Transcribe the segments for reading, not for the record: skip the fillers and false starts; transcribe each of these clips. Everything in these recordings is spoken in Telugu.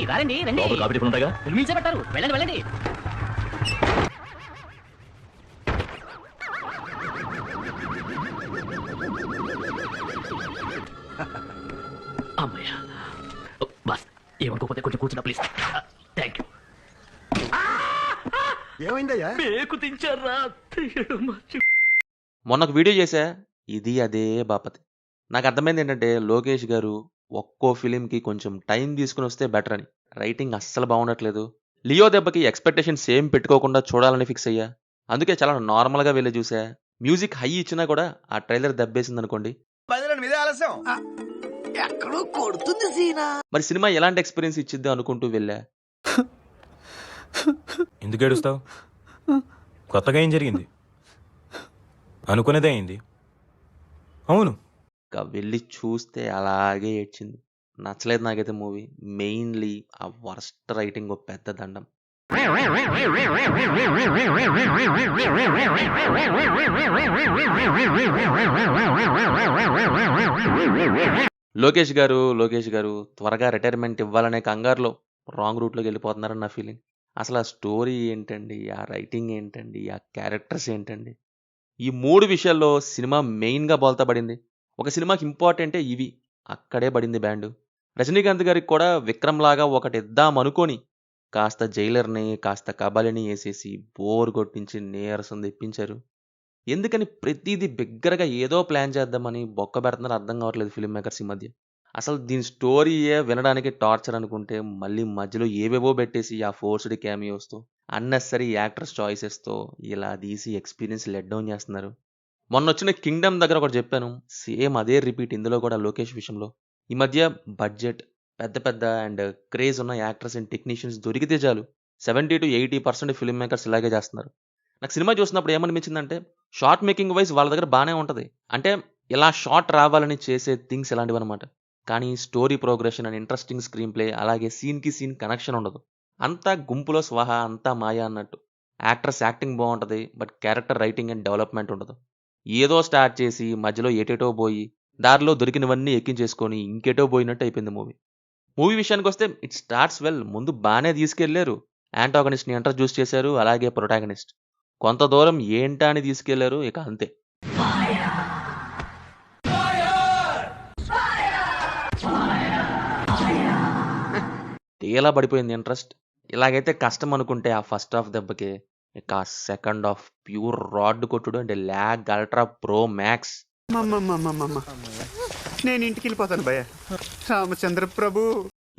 రండి రండి. కాపీ టిఫిన్ ఉంటాయిగా. పిలిపించబట్టారు. వెళ్ళండి వెళ్ళండి. అమ్మయ్యా బాస్, ఏమనుకోకపోతే కొంచెం కూర్చున్నా ప్లీజ్. Thank you. ఏమైందయ్యా? మేకు తించారా? మొన్న ఒక వీడియో చేశా, ఇది అదే బాపతి. నాకు అర్థమైంది ఏంటంటే లోకేష్ గారు ఒక్కో ఫిలింకి కొంచెం టైం తీసుకుని వస్తే బెటర్ అని. రైటింగ్ అస్సలు బాగుండట్లేదు. లియో దెబ్బకి ఎక్స్పెక్టేషన్ సేమ్ పెట్టుకోకుండా చూడాలని ఫిక్స్ అయ్యా. అందుకే చాలా నార్మల్గా వెళ్ళి చూసా. మ్యూజిక్ హై ఇచ్చినా కూడా ఆ ట్రైలర్ దెబ్బేసింది అనుకోండి. మరి సినిమా ఎలాంటి ఎక్స్పీరియన్స్ ఇచ్చిద్ది అనుకుంటూ వెళ్ళా. ఎందుకు ఏడుస్తావు? కొత్తగా ఏం జరిగింది? అనుకునేదే అయింది. అవును, ఇంకా వెళ్ళి చూస్తే అలాగే ఏడ్చింది. నచ్చలేదు నాకైతే మూవీ. మెయిన్లీ ఆ వర్స్ట్ రైటింగ్ ఒక పెద్ద దండం. లోకేష్ గారు త్వరగా రిటైర్మెంట్ ఇవ్వాలనే కంగారులో రాంగ్ రూట్లోకి వెళ్ళిపోతున్నారని నా ఫీలింగ్. అసలు ఆ స్టోరీ ఏంటండి, ఆ రైటింగ్ ఏంటండి, ఆ క్యారెక్టర్స్ ఏంటండి, ఈ 3 విషయాల్లో సినిమా మెయిన్గా బోల్తా పడింది. ఒక సినిమాకి ఇంపార్టెంటే ఇవి, అక్కడే పడింది బ్యాండు. రజనీకాంత్ గారికి కూడా విక్రమ్ లాగా ఒకటి ఇద్దాం అనుకొని కాస్త జైలర్ని కాస్త కబాలిని వేసేసి బోర్ కొట్టించి నీరసం తెప్పించారు. ఎందుకని ప్రతిదీ బిగ్గరగా ఏదో ప్లాన్ చేద్దామని బొక్క పెడుతున్నారు అర్థం కావట్లేదు ఫిల్మ్ మేకర్స్ ఈ మధ్య. అసలు దీని స్టోరీయే వినడానికి టార్చర్ అనుకుంటే మళ్ళీ మధ్యలో ఏవేవో పెట్టేసి ఆ ఫోర్స్డ్ క్యామియోస్తో అన్నెసరీ యాక్టర్స్ చాయిసెస్తో ఇలా తీసి ఎక్స్పీరియన్స్ లెట్ డౌన్ చేస్తున్నారు. మొన్న వచ్చిన కింగ్డమ్ దగ్గర ఒకటి చెప్పాను, సేమ్ అదే రిపీట్ ఇందులో కూడా లోకేష్ విషయంలో. ఈ మధ్య బడ్జెట్ పెద్ద పెద్ద అండ్ క్రేజ్ ఉన్న యాక్టర్స్ అండ్ టెక్నీషియన్స్ దొరికితే చాలు 70 to 80% ఫిల్మ్ మేకర్స్ ఇలాగే చేస్తున్నారు. నాకు సినిమా చూసినప్పుడు ఏమనిపించిందంటే షార్ట్ మేకింగ్ వైజ్ వాళ్ళ దగ్గర బాగానే ఉంటుంది. అంటే ఇలా షార్ట్ రావాలని చేసే థింగ్స్ ఇలాంటివి అనమాట. కానీ story progression and interesting screen play అలాగే సీన్కి సీన్ కనెక్షన్ ఉండదు. అంతా గుంపులో స్వహా అంతా మాయా అన్నట్టు. యాక్టర్స్ యాక్టింగ్ బాగుంటుంది, but character writing and development ఉండదు. ఏదో స్టార్ట్ చేసి మధ్యలో ఏటేటో పోయి దారిలో దొరికినవన్నీ ఎక్కించేసుకొని ఇంకేటో పోయినట్టు అయిపోయింది మూవీ. మూవీ విషయానికి వస్తే ఇట్ స్టార్ట్స్ వెల్. ముందు బాగానే తీసుకెళ్లారు. యాంటాగనిస్ట్ని ఇంట్రడ్యూస్ చేశారు, అలాగే ప్రొటాగనిస్ట్ కొంత దూరం ఏంటా అని తీసుకెళ్లారు, ఇక అంతే. తేలా పడిపోయింది ఇంట్రెస్ట్. ఇలాగైతే కష్టం అనుకుంటే ఆ ఫస్ట్ హాఫ్ దెబ్బకి ఇక సెకండ్ హాఫ్ ప్యూర్ రాడ్ కొట్టుడు అంటే ల్యాగ్ అల్ట్రా ప్రో మ్యాక్స్. నేను ఇంటికి వెళ్ళిపోతాను భయ్య. రామచంద్ర ప్రభు.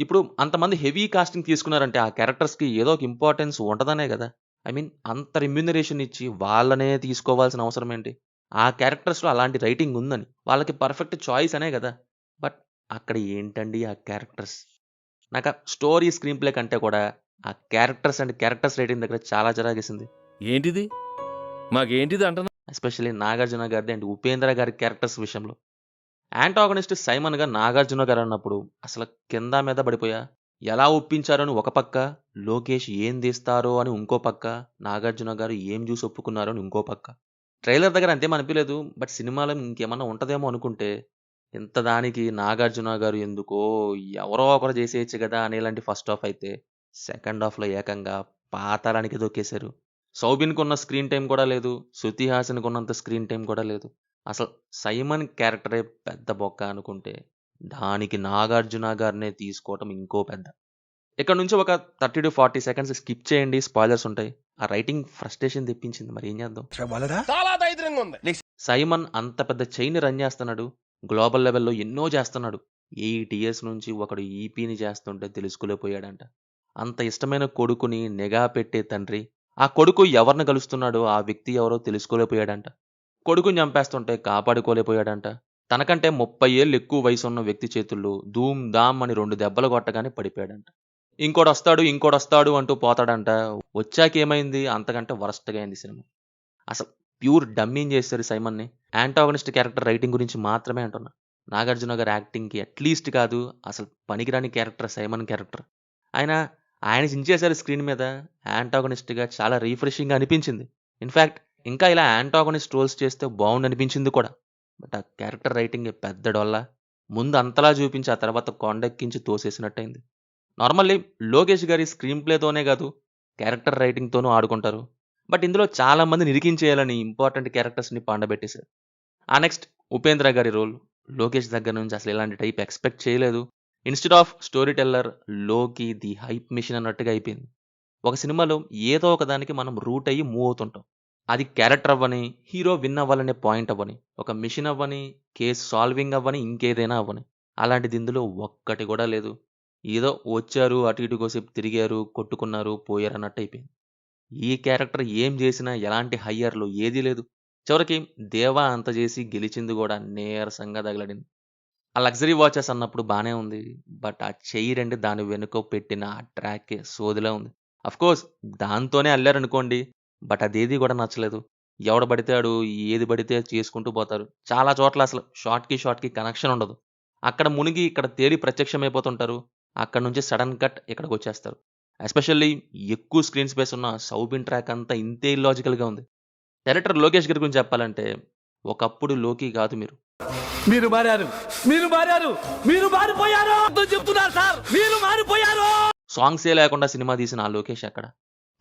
ఇప్పుడు అంతమంది హెవీ కాస్టింగ్ తీసుకున్నారంటే ఆ క్యారెక్టర్స్కి ఏదో ఒక ఇంపార్టెన్స్ ఉంటుందనే కదా. ఐ మీన్ అంత రెమ్యూనరేషన్ ఇచ్చి వాళ్ళనే తీసుకోవాల్సిన అవసరం ఏంటి? ఆ క్యారెక్టర్స్లో అలాంటి రైటింగ్ ఉందని వాళ్ళకి పర్ఫెక్ట్ చాయిస్ అనే కదా. బట్ అక్కడ ఏంటండి ఆ క్యారెక్టర్స్? నాకు ఆ స్టోరీ స్క్రీన్ ప్లే కంటే కూడా ఆ క్యారెక్టర్స్ అండ్ క్యారెక్టర్స్ రైటింగ్ దగ్గర చాలా చిరాకేసింది. ఏంటిది మాకేంటిది అంటున్నా? ఎస్పెషల్లీ నాగార్జున గారిది అండ్ ఉపేంద్ర గారి క్యారెక్టర్స్ విషయంలో. యాంటాగనిస్ట్ సైమన్గా నాగార్జున గారు అన్నప్పుడు అసలు కింద మీద పడిపోయా. ఎలా ఒప్పించారో అని ఒక పక్క, లోకేష్ ఏం తీస్తారో అని ఇంకో పక్క, నాగార్జున గారు ఏం చూసి ఒప్పుకున్నారో అని ఇంకో పక్క. ట్రైలర్ దగ్గర అంతేం అనిపించలేదు, బట్ సినిమాలో ఇంకేమన్నా ఉంటుందేమో అనుకుంటే ఇంత దానికి నాగార్జున గారు ఎందుకో ఎవరో ఒకరు చేసేయచ్చు కదా అనేలాంటి ఫస్ట్ హాఫ్ అయితే సెకండ్ హాఫ్లో ఏకంగా పాతాళానికి దొక్కేశారు. సౌబిన్కి ఉన్న స్క్రీన్ టైం కూడా లేదు, శృతి హాసన్కి ఉన్నంత స్క్రీన్ టైం కూడా లేదు. అసలు సైమన్ క్యారెక్టరే పెద్ద బొక్క అనుకుంటే దానికి నాగార్జున గారినే తీసుకోవటం ఇంకో పెద్ద. ఇక్కడ నుంచి ఒక 30 to 40 seconds స్కిప్ చేయండి, స్పాయిలర్స్ ఉంటాయి. ఆ రైటింగ్ ఫ్రస్ట్రేషన్ తెప్పించింది, మరి ఏం చేద్దాం. సైమన్ అంత పెద్ద చైన్ రన్ చేస్తున్నాడు, గ్లోబల్ లెవెల్లో ఎన్నో చేస్తున్నాడు. 8 years నుంచి ఒకడు ఈపీని చేస్తుంటే తెలుసుకోలేకపోయాడంట. అంత ఇష్టమైన కొడుకుని నిఘా పెట్టే తండ్రి ఆ కొడుకు ఎవరిని కలుస్తున్నాడో ఆ వ్యక్తి ఎవరో తెలుసుకోలేకపోయాడంట. కొడుకుని చంపేస్తుంటే కాపాడుకోలేకపోయాడంట. తనకంటే 30 ఏళ్ళు ఎక్కువ వయసు ఉన్న వ్యక్తి చేతుల్లో ధూమ్ ధామ్ అని 2 దెబ్బలు కొట్టగానే పడిపోయాడంట. ఇంకోడొస్తాడు అంటూ పోతాడంట. వచ్చాకేమైంది, అంతకంటే వరస్ట్గా అయింది సినిమా. అసలు ప్యూర్ డమ్మింగ్ చేశారు సైమన్ని. యాంటాగనిస్ట్ క్యారెక్టర్ రైటింగ్ గురించి మాత్రమే అంటున్నా. నాగార్జున గారి యాక్టింగ్కి అట్లీస్ట్ కాదు, అసలు పనికిరాని క్యారెక్టర్ సైమన్ క్యారెక్టర్. ఆయన చించేశారు స్క్రీన్ మీద. యాంటాగనిస్ట్గా చాలా రీఫ్రెషింగ్గా అనిపించింది. ఇన్ఫ్యాక్ట్ ఇంకా ఇలా యాంటాగనిస్ట్ రోల్స్ చేస్తే బాగుండు అనిపించింది కూడా. బట్ ఆ క్యారెక్టర్ రైటింగ్ పెద్ద డొల్ల. ముందు అంతలా చూపించి ఆ తర్వాత కొండెక్కించి తోసేసినట్టయింది. నార్మల్లీ లోకేష్ గారి స్క్రీన్ ప్లేతోనే కాదు, క్యారెక్టర్ రైటింగ్‌తోనూ ఆడుకుంటారు. బట్ ఇందులో చాలా మందిని ఇరికించేయాలని ఇంపార్టెంట్ క్యారెక్టర్స్‌ని పండబెట్టేశారు. ఆ నెక్స్ట్ ఉపేంద్ర గారి రోల్ లోకేష్ దగ్గర నుంచి అసలు ఇలాంటి టైప్ ఎక్స్‌పెక్ట్ చేయలేదు. ఇన్‌స్టెడ్ ఆఫ్ స్టోరీ టెల్లర్, లోకి ది హైప్ మిషన్ అన్నట్టుగా అయిపోయింది. ఒక సినిమాలో ఏదో ఒక దానికి మనం రూట్ అయ్యి మూవ్ అవుతుంటాం. అది క్యారెక్టర్ అవ్వని, హీరో విన్ అవ్వాలనే పాయింట్ అవ్వని, ఒక మిషన్ అవ్వని, కేస్ సాల్వింగ్ అవ్వని, ఇంకేదైనా అవ్వని. అలాంటిది ఇందులో ఒక్కటి కూడా లేదు. ఏదో వచ్చారు, అటు ఇటు కోసేపు తిరిగారు, కొట్టుకున్నారు, పోయారు అన్నట్టు అయిపోయింది. ఈ క్యారెక్టర్ ఏం చేసినా ఎలాంటి హయ్యర్‌లో ఏదీ లేదు. చివరికి దేవా అంత చేసి గెలిచింది కూడా నీరసంగా తగలడింది. ఆ లగ్జరీ వాచెస్ అన్నప్పుడు బానే ఉంది. బట్ ఆ చెయ్యి 2 దాని వెనుక పెట్టిన ఆ ట్రాకే సోదిలా ఉంది. అఫ్‌కోర్స్ దాంతోనే అల్లారనుకోండి. బట్ అదేది కూడా నచ్చలేదు. ఎవడు పడితే ఆడు ఏది పడితే అది చేసుకుంటూ పోతారు. చాలా చోట్ల అసలు షాట్‌కి కనెక్షన్ ఉండదు. అక్కడ మునిగి ఇక్కడ తేలి ప్రత్యక్షమైపోతుంటారు. అక్కడి నుంచి సడెన్ కట్ ఇక్కడికొచ్చేస్తారు. ఎస్పెషల్లీ ఎక్కువ స్క్రీన్ స్పేస్ ఉన్న సౌబిన్ ట్రాక్ అంతా ఇంతే ఇల్లాజికల్‌గా ఉంది. డైరెక్టర్ లోకేష్ గారి గురించి చెప్పాలంటే, ఒకప్పుడు లోకి కాదు మీరు. మీరు మారారు, మీరు మారారు, మీరు మారిపోయారు చెప్తున్నారు సార్, మీరు మారిపోయారు. సాంగ్సే లేకుండా సినిమా తీసిన ఆ లోకేష్ ఎక్కడ?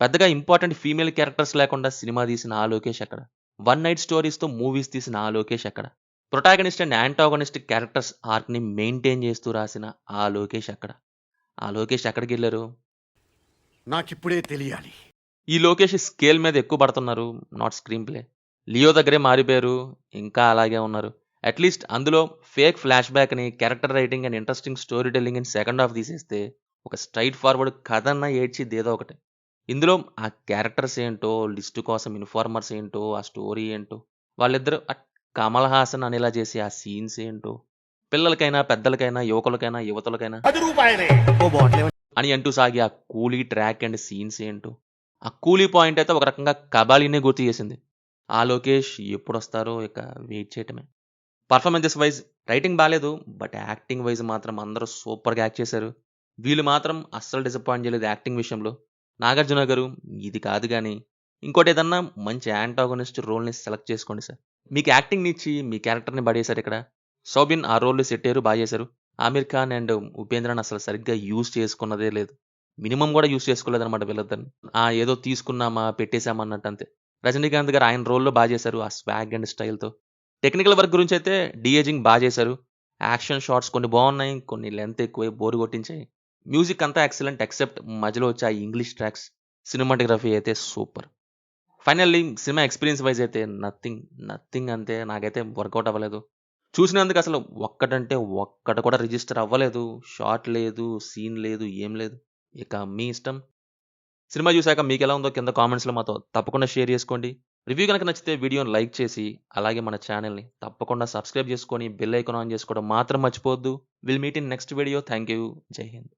పెద్దగా ఇంపార్టెంట్ ఫీమేల్ క్యారెక్టర్స్ లేకుండా సినిమా తీసిన ఆ లోకేష్ ఎక్కడ? వన్ నైట్ స్టోరీస్‌తో మూవీస్ తీసిన ఆ లోకేష్ ఎక్కడ? ప్రొటాగనిస్ట్ అండ్ యాంటాగనిస్ట్ క్యారెక్టర్స్ ఆర్క్‌ని మెయింటైన్ చేస్తూ రాసిన ఆ లోకేష్ ఎక్కడ? ఆ లోకేష్ ఎక్కడికెళ్లారు? నాకిప్పుడే తెలియాలి. ఈ లోకేష్ స్కేల్ మీద ఎక్కువ పడుతున్నారు. Not screen play. లియో దగ్గరే మారిపోయారు. ఇంకా అలాగే ఉన్నారు. అట్‌లీస్ట్ అందులో ఫేక్ ఫ్లాష్ బ్యాక్‌ని, character writing and interesting story టెల్లింగ్‌ని సెకండ్ హాఫ్ తీసేస్తే, ఒక స్ట్రెయిట్ ఫార్వర్డ్ కథన్నా ఏడ్చిద్ది ఏదో ఒకటి. ఇందులో ఆ క్యారెక్టర్స్ ఏంటో, లిస్ట్ కోసం ఇన్ఫార్మర్స్ ఏంటో, ఆ స్టోరీ ఏంటో, వాళ్ళిద్దరూ కమల్ హాసన్ అనేలా చేసే ఆ సీన్స్ ఏంటో, పిల్లలకైనా, పెద్దలకైనా, యువకులకైనా, యువతులకైనా ఓ బాటిల్ అని అంటూ సాగే ఆ కూలీ ట్రాక్ అండ్ సీన్స్ ఏంటో. ఆ కూలీ పాయింట్ అయితే ఒక రకంగా కబాలీనే గుర్తు చేసింది. ఆ లోకేష్ ఎప్పుడొస్తారో ఇక వెయిట్ చేయటమే. పర్ఫార్మెన్సెస్ వైజ్ రైటింగ్ బాలేదు. బట్ యాక్టింగ్ వైజ్ మాత్రం అందరూ సూపర్‌గా యాక్ట్ చేశారు. వీళ్ళు మాత్రం అస్సలు డిసప్పాయింట్ చేయలేదు యాక్టింగ్ విషయంలో. నాగార్జున గారు ఇది కాదు గానీ, ఇంకోటేదన్నా మంచి యాంటాగనిస్ట్ రోల్‌ని సెలెక్ట్ చేసుకోండి సార్. మీకు యాక్టింగ్‌నిచ్చి మీ క్యారెక్టర్‌ని పడేశారిక్కడ. సౌబిన్ ఆ రోల్‌లో సెట్ అయ్యారు, బా చేశారు. ఆమీర్ ఖాన్ అండ్ ఉపేంద్రని అసలు సరిగ్గా యూజ్ చేసుకున్నదే లేదు. మినిమమ్ గూడా యూజ్ చేసుకోలేదనమాట వీళ్ళిద్దరిని. ఏదో తీసుకున్నామా, పెట్టేసామా అన్నట్టు అంతే. రజనీకాంత్ గారు ఆయన రోల్‌లో బా చేశారు. ఆ స్వాగ్ అండ్ స్టైల్‌తో. టెక్నికల్ వర్క్ గురించైతే డీ ఏజింగ్ బా చేశారు. యాక్షన్ షాట్స్ కొన్ని బావున్నాయి. కొన్ని లెంత్ ఎక్కువై బోర్ కొట్టించాయి. మ్యూజిక్ అంతా ఎక్సలెంట్ ఎక్సెప్ట్ మధ్యలో వచ్చే ఆ ఇంగ్లీష్ ట్రాక్స్. సినిమాటోగ్రఫీ అయితే సూపర్. ఫైనల్లీ సినిమా ఎక్స్‌పీరియన్స్ వైస్ అయితే నథింగ్ అంతే. నాకైతే వర్కౌట్ అవ్వలేదు. చూసినందుకు అసలు ఒక్కటంటే ఒక్కటి కూడా రిజిస్టర్ అవ్వలేదు. షాట్ లేదు, సీన్ లేదు, ఏం లేదు. ఇక మీ ఇష్టం. సినిమా చూసాక మీకెలా ఉందో కింద కామెంట్స్‌లో మాతో తప్పకుండా షేర్ చేసుకోండి. రివ్యూ గనక నచ్చితే వీడియోని లైక్ చేసి, అలాగే మన ఛానెల్‌ని తప్పకుండా సబ్స్క్రైబ్ చేసుకొని, బెల్ ఐకాన్ ఆన్ చేసుకోవడం మాత్రం మర్చిపోవద్దు. Will meet in next video. Thank you. జై హింద్.